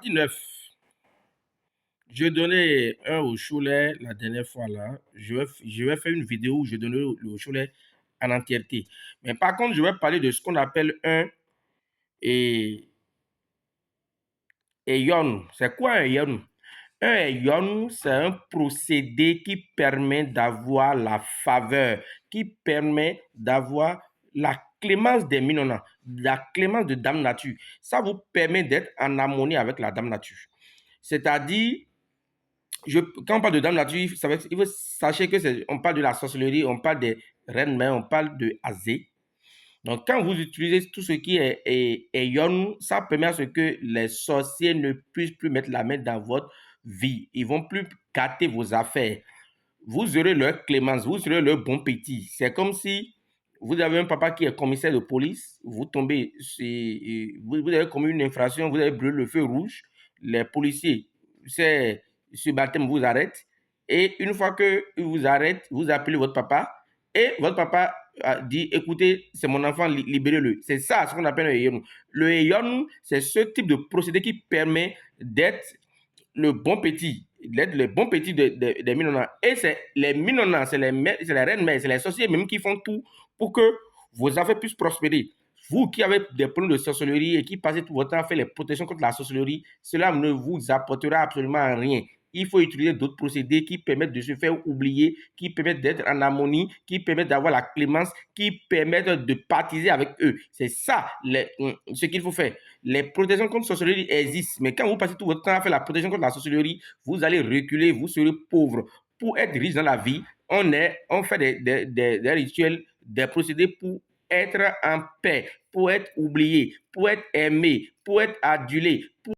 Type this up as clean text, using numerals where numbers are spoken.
19. Je donnais un au Cholet la dernière fois là. Je vais faire une vidéo où je donnais le au Cholet en entièreté. Mais par contre, je vais parler de ce qu'on appelle un et, et yon. C'est quoi un yon? Un yon, c'est un procédé qui permet d'avoir la faveur, qui permet d'avoir la clémence des minonans, la clémence de Dame Nature. Ça vous permet d'être en harmonie avec la Dame Nature. C'est-à-dire, quand on parle de Dame Nature, il faut sachez que on parle de la sorcellerie, on parle des reines mères, on parle de Azé. Donc, quand vous utilisez tout ce qui est yon, ça permet à ce que les sorciers ne puissent plus mettre la main dans votre vie. Ils vont plus gâter vos affaires. Vous aurez leur clémence, vous aurez leur bon petit. C'est comme si vous avez un papa qui est commissaire de police, vous tombez, vous avez commis une infraction, vous avez brûlé le feu rouge, les policiers, c'est ce baptême vous arrête. Et une fois qu'ils vous arrêtent, vous appelez votre papa et votre papa dit écoutez, c'est mon enfant, libérez-le. C'est ça ce qu'on appelle le Eyon. Le Eyon, c'est ce type de procédé qui permet d'être le bon petit, d'être le bon petit des Minonans. Et c'est les Minonans, c'est les reines mères, c'est les sorciers même qui font tout pour que vos affaires puissent prospérer. Vous qui avez des problèmes de sorcellerie et qui passez tout votre temps à faire les protections contre la sorcellerie, cela ne vous apportera absolument rien. Il faut utiliser d'autres procédés qui permettent de se faire oublier, qui permettent d'être en harmonie, qui permettent d'avoir la clémence, qui permettent de partiser avec eux. C'est ça ce qu'il faut faire. Les protections contre la sorcellerie existent, mais quand vous passez tout votre temps à faire la protection contre la sorcellerie, vous allez reculer, vous serez pauvre. Pour être riche dans la vie, on fait des rituels, des procédés pour être en paix, pour être oublié, pour être aimé, pour être adulé, pour